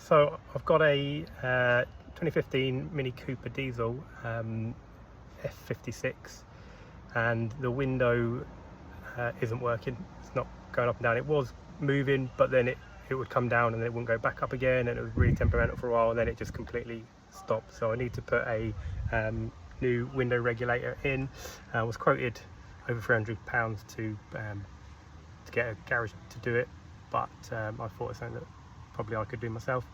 So I've got a 2015 Mini Cooper diesel F56, and the window isn't working. It's not going up and down. It was moving, but then it would come down and then it wouldn't go back up again, and it was really temperamental for a while, and then it just completely stopped. So I need to put a new window regulator in. I was quoted over £300 to get a garage to do it, but I thought it's something that probably I could do myself.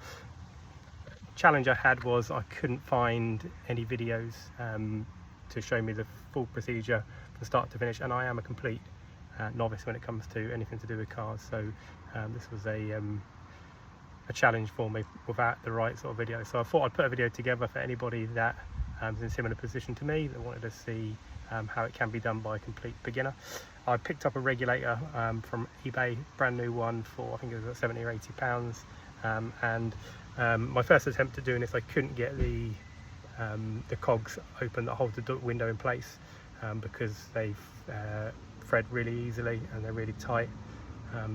Challenge I had was I couldn't find any videos to show me the full procedure from start to finish, and I am a complete novice when it comes to anything to do with cars, so this was a challenge for me without the right sort of video. So I thought I'd put a video together for anybody that is in a similar position to me, that wanted to see how it can be done by a complete beginner. I picked up a regulator from eBay, brand new one, for I think it was about £70 or £80, and my first attempt at doing this, I couldn't get the cogs open that hold the window in place because they thread really easily and they're really tight.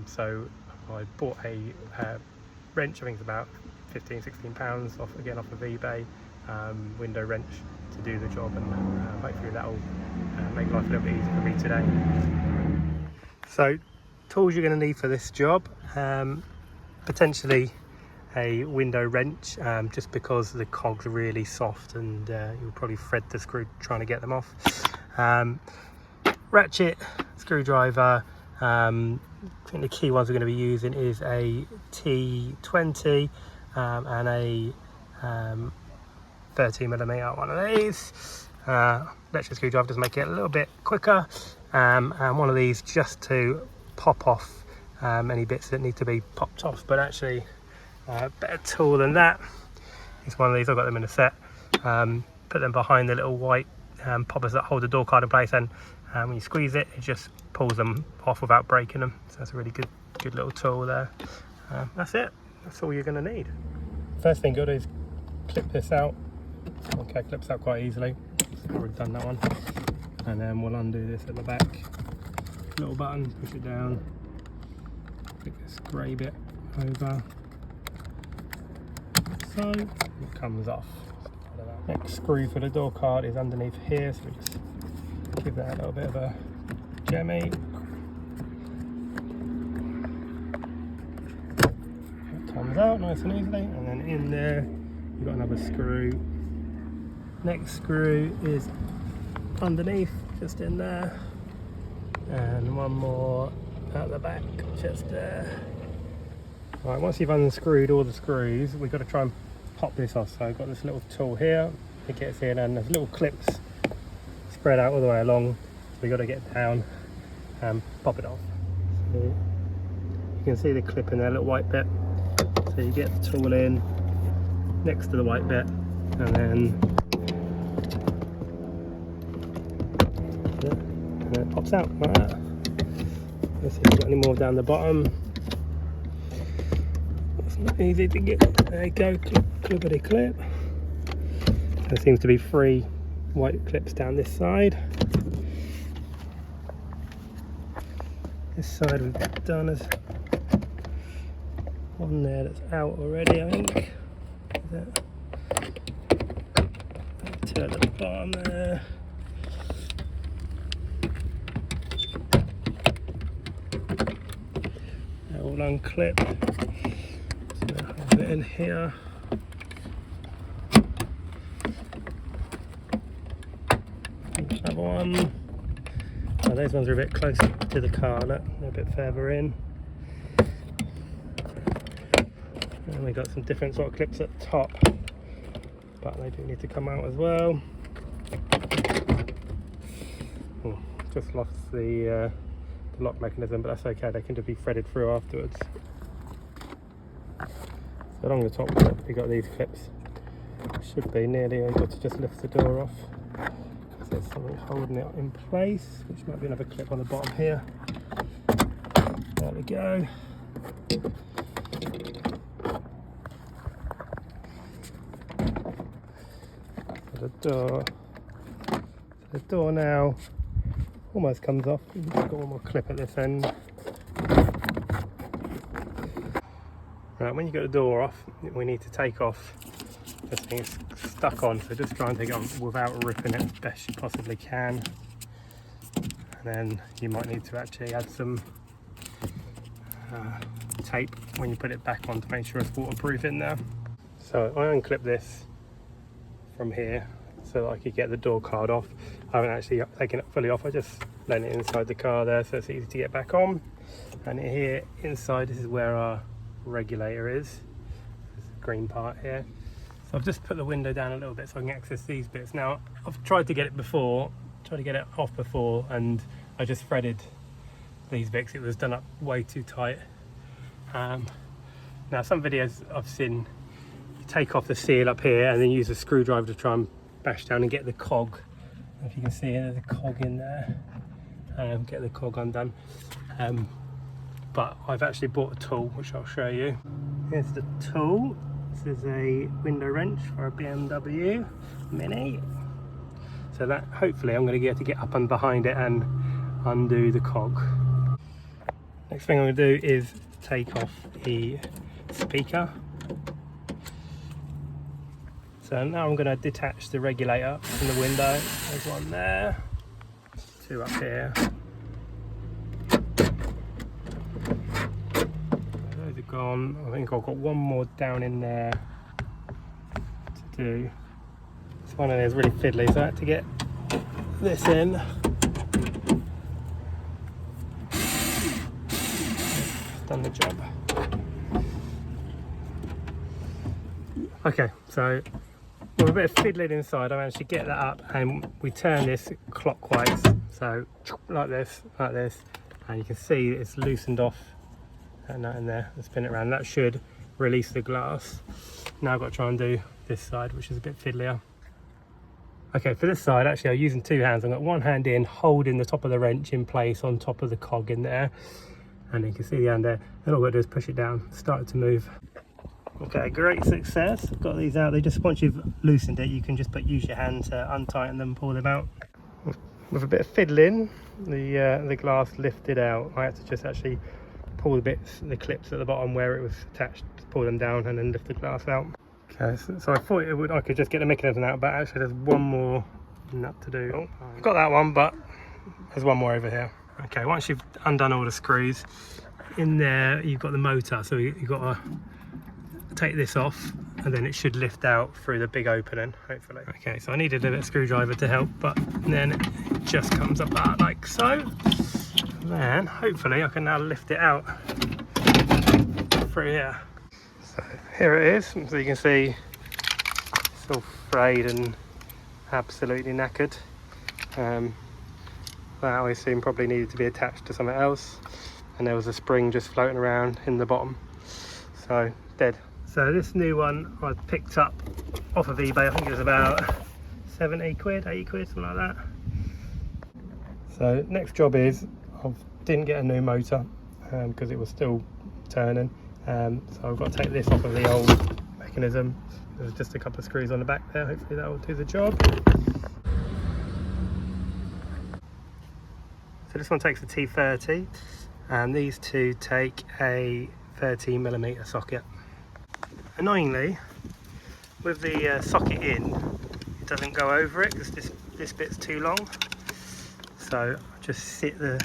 So I bought a wrench, I think it's about £15–16 off of eBay, window wrench to do the job, and hopefully that'll make life a little bit easier for me today. So tools you're going to need for this job, potentially a window wrench, just because the cogs are really soft and you'll probably thread the screw trying to get them off. Ratchet, screwdriver. I think the key ones we're going to be using is a T20 and a 13mm one of these. Electric screwdriver to make it a little bit quicker, and one of these just to pop off any bits that need to be popped off. But actually better tool than that is one of these. I've got them in a set. Put them behind the little white poppers that hold the door card in place, and when you squeeze it, it just pulls them off without breaking them. So that's a really good little tool there. That's it. That's all you're going to need. First thing you've got to do is clip this out. Okay, clips out quite easily. I've already done that one. And then we'll undo this at the back. Little button, push it down. Pick this grey bit over. So it comes off. Next screw for the door card is underneath here, so we just give that a little bit of a jemmy. It comes out nice and easily, and then in there you've got another screw. Next screw is underneath, just in there, and one more at the back, just there. Right, once you've unscrewed all the screws, we've got to try and pop this off. So I've got this little tool here, it gets in, and there's little clips spread out all the way along, so we've got to get down and pop it off. So you can see the clip in there, little white bit. So you get the tool in next to the white bit, and then it pops out like that. Let's see if we've got any more down the bottom. It's not easy to get. There you go, clippity clip. There seems to be 3 white clips down this side. This side we've done is one there that's out already, I think. Is it? Two at the bottom there. They're all unclipped. So I'll have it in here. Another one. Oh, those ones are a bit closer to the car, look, they're a bit further in. And we've got some different sort of clips at the top, but they do need to come out as well. Oh, just lost the lock mechanism, but that's okay, they can just be threaded through afterwards. So along the top clip, we've got these clips. Should be nearly able to just lift the door off. So there's something holding it in place, which might be another clip on the bottom here. There we go. The door now almost comes off. We've got one more clip at this end. Right, when you get the door off, we need to take off this thing. It's stuck on, so just try and take it on without ripping it as best you possibly can. And then you might need to actually add some tape when you put it back on to make sure it's waterproof in there. So I unclip this from here so that I could get the door card off. I haven't actually taken it fully off, I just let it inside the car there so it's easy to get back on. And here inside, this is where our regulator is. There's a green part here. So I've just put the window down a little bit so I can access these bits. Now I've tried to get it off before, and I just threaded these bits. It was done up way too tight. Now some videos I've seen, you take off the seal up here and then use a screwdriver to try and bash down and get the cog. If you can see, there's a cog in there. Get the cog undone. But I've actually bought a tool which I'll show you. Here's the tool. This is a window wrench for a BMW Mini. So that hopefully I'm going to get up and behind it and undo the cog. Next thing I'm going to do is take off the speaker. So now I'm going to detach the regulator from the window. There's one there, two up here. Those are gone. I think I've got one more down in there to do. This one in there is really fiddly, so I had to get this in. Done the job. Okay, so with a bit of fiddling inside, I managed to get that up, and we turn this clockwise, so like this, and you can see it's loosened off that nut in there and spin it around. That should release the glass. Now I've got to try and do this side, which is a bit fiddlier. Okay, for this side, actually I'm using two hands. I've got one hand in, holding the top of the wrench in place on top of the cog in there, and you can see the hand there. And all I've got to do is push it down, start it to move. Okay, great success. I've got these out. They just, once you've loosened it, you can just use your hand to untighten them, pull them out. With a bit of fiddling, the glass lifted out. I had to just actually pull the clips at the bottom where it was attached, pull them down and then lift the glass out. Okay, so I thought I could just get the mechanism out, but actually there's one more nut to do. Oh, I've got that one, but there's one more over here. Okay, once you've undone all the screws, in there you've got the motor, so you've got to take this off and then it should lift out through the big opening, hopefully. Okay, so I needed a bit of screwdriver to help, but then it just comes up like so. And then hopefully I can now lift it out through here. So here it is. So you can see it's all frayed and absolutely knackered. That I assume probably needed to be attached to something else, and there was a spring just floating around in the bottom, so dead. So this new one I picked up off of eBay. I think it was about 70 quid, 80 quid, something like that. So next job is, I didn't get a new motor because it was still turning, so I've got to take this off of the old mechanism. There's just a couple of screws on the back there, hopefully that will do the job. So this one takes a T30, and these two take a 13mm socket. Annoyingly, with the socket in, it doesn't go over it because this bit's too long. So I just sit the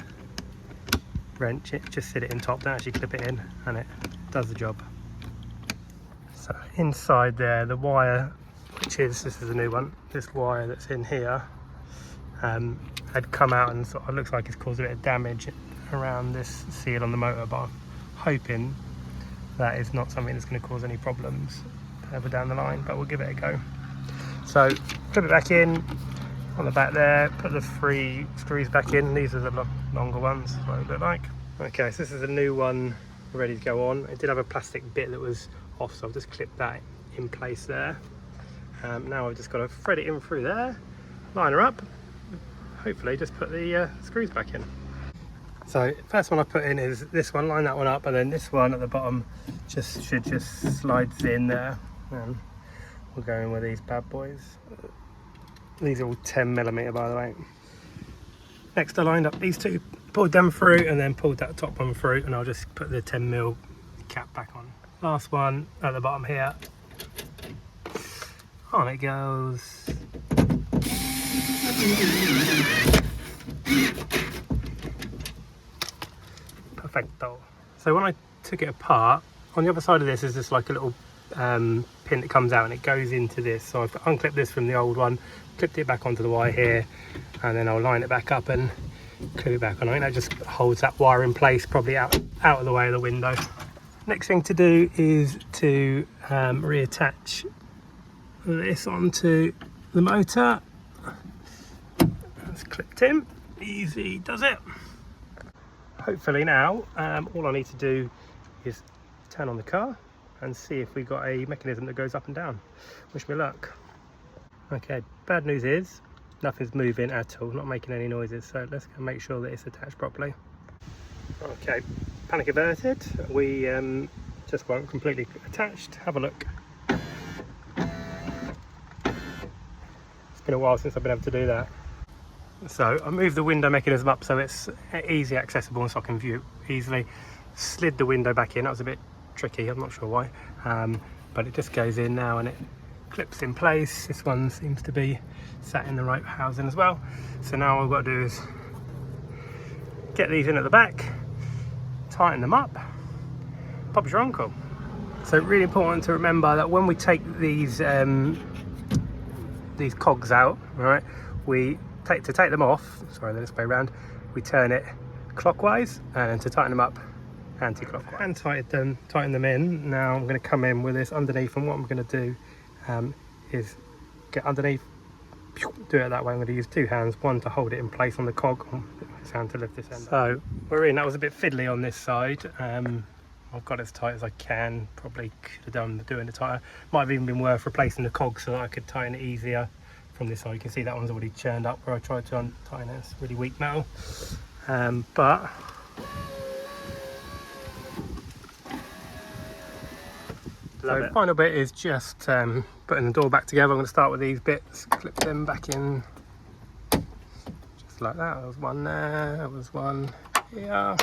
wrench, just sit it in top, don't actually clip it in, and it does the job. So inside there, the wire, this is a new one, this wire that's in here, had come out and sort of looks like it's caused a bit of damage around this seal on the motor, but I'm hoping that is not something that's going to cause any problems further down the line, but we'll give it a go. So put it back in on the back there, put the 3 screws back in. These are the longer ones, what it look like. Okay, so this is a new one ready to go on. It did have a plastic bit that was off, so I've just clipped that in place there. Now I've just got to thread it in through there, line her up, hopefully just put the screws back in. So first one I put in is this one, line that one up, and then this one at the bottom should just slides in there, and we'll go in with these bad boys. These are all 10mm, by the way. Next I lined up these two, pulled them through and then pulled that top one through, and I'll just put the 10mm cap back on. last one at the bottom here. On it goes. Perfecto. So when I took it apart, on the other side of this is just like a little pin that comes out and it goes into this. So I've unclipped this from the old one, clipped it back onto the wire here, and then I'll line it back up and clip it back on. I think that just holds that wire in place, probably out of the way of the window. Next thing to do is to reattach this onto the motor. That's clipped in, easy does it. Hopefully now all I need to do is turn on the car and see if we've got a mechanism that goes up and down. Wish me luck. Okay, bad news is nothing's moving at all, not making any noises, so let's go make sure that it's attached properly. Okay, panic averted, we just weren't completely attached. Have a look. It's been a while since I've been able to do that. So I moved the window mechanism up so it's easy accessible and so I can view it easily. Slid the window back in, that was a bit tricky, I'm not sure why, but it just goes in now and it clips in place. This one seems to be sat in the right housing as well. So now all I've got to do is get these in at the back, tighten them up, Bob's your uncle. So really important to remember that when we take these cogs out, right, to take them off, sorry, let us way around, we turn it clockwise, and then to tighten them up, anti-clockwise. And tighten them in. Now I'm going to come in with this underneath, and what I'm going to do is get underneath, do it that way. I'm going to use two hands, one to hold it in place on the cog, this hand to lift this end. So we're in. That was a bit fiddly on this side. I've got it as tight as I can. Probably could have done doing the tyre. Might have even been worth replacing the cog so that I could tighten it easier from this side. You can see that one's already churned up where I tried to untighten it. It's really weak metal, but so final bit is just putting the door back together. I'm going to start with these bits, clip them back in just like that. There was one there, there was one here.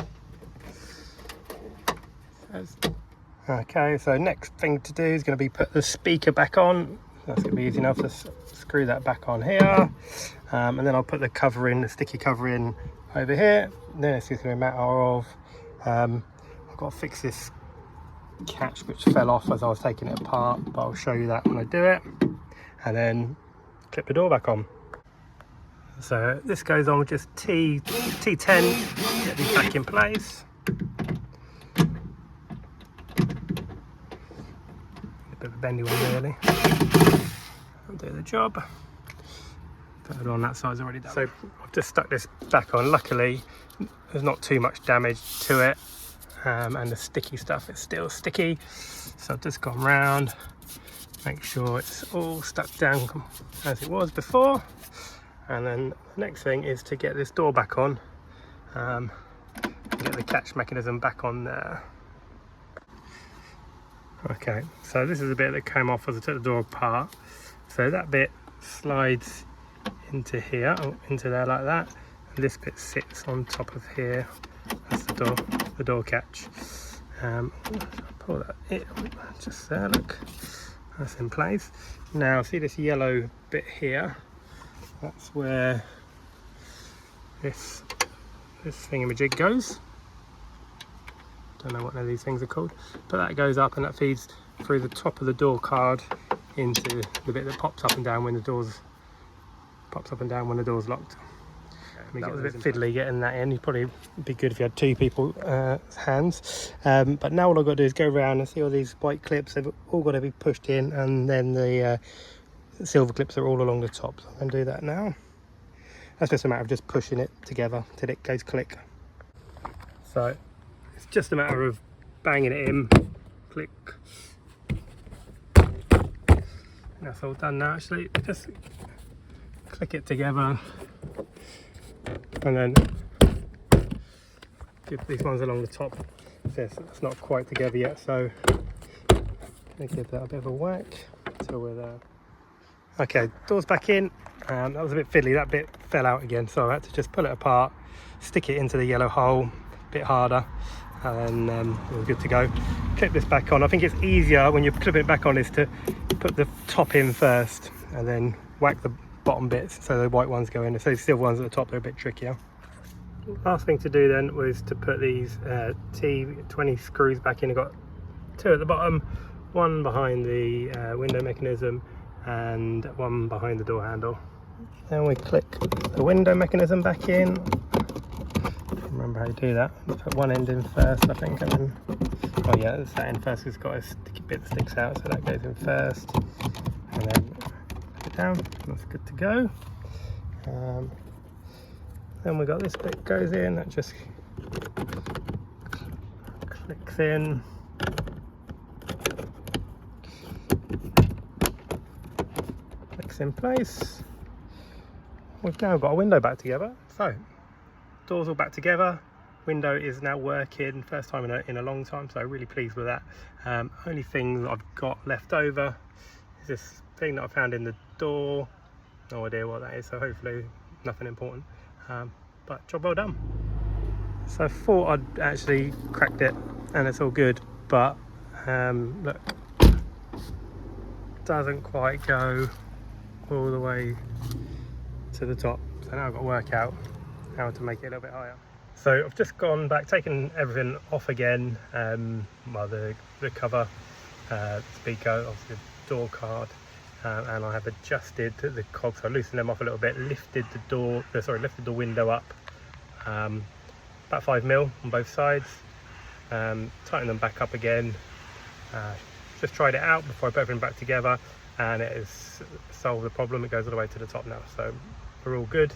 Okay, so next thing to do is going to be put the speaker back on. That's going to be easy enough to screw that back on here, and then I'll put the cover in, the sticky cover in over here. Then it's just going to be a matter of I've got to fix this catch which fell off as I was taking it apart, but I'll show you that when I do it, and then clip the door back on. So this goes on with just T10, get these back in place. A bit of a bendy one really. I'll do the job. Put it on, that side's already done. So I've just stuck this back on. Luckily there's not too much damage to it, and the sticky stuff is still sticky, so I've just gone round, make sure it's all stuck down as it was before, and then the next thing is to get this door back on, get the catch mechanism back on there. Okay, so this is the bit that came off as I took the door apart. So that bit slides into here, into there like that, and this bit sits on top of here. That's the door catch. Pull that in, just there, look, that's in place. Now see this yellow bit here, that's where this thingamajig goes. Don't know what any of these things are called, but that goes up and that feeds through the top of the door card into the bit that pops up and down when the door's locked. That was a bit fiddly getting that in. You'd probably be good if you had two people hands, but now all I've got to do is go around and see all these white clips. They've all got to be pushed in, and then the silver clips are all along the top. So I'm going to do that now. That's just a matter of just pushing it together till it goes click. So it's just a matter of banging it in, click. And that's all done now. Actually, just click it together, and then give these ones along the top. It's not quite together yet, so I'm gonna give that a bit of a whack until we're there. Okay, door's back in. That was a bit fiddly, that bit fell out again, so I had to just pull it apart, stick it into the yellow hole a bit harder, and then we're good to go. Clip this back on. I think it's easier when you're clipping it back on is to put the top in first and then whack the bottom bits so the white ones go in. So the silver ones at the top, they're a bit trickier. Last thing to do then was to put these T20 screws back in. I've got 2 at the bottom, 1 behind the window mechanism and 1 behind the door handle. Then we click the window mechanism back in. Remember how you do that. You put one end in first, I think, and then, oh yeah, it's that end first. It's got a sticky bit that sticks out, so that goes in first, and then put it down. That's good to go. Then we got this bit goes in. That just clicks in. Clicks in place. We've now got a window back together. So doors all back together, window is now working, first time in a long time, so really pleased with that. Only thing that I've got left over is this thing that I found in the door. No idea what that is, so hopefully nothing important, but job well done. So I thought I'd actually cracked it and it's all good, but look, doesn't quite go all the way to the top, so now I've got to work out how to make it a little bit higher. So I've just gone back, taken everything off again, well, the cover, speaker, obviously the door card, and I have adjusted the cogs. So I loosened them off a little bit, lifted the window up about 5 mil on both sides, tightened them back up again, just tried it out before I put everything back together, and it has solved the problem. It goes all the way to the top now, so we're all good.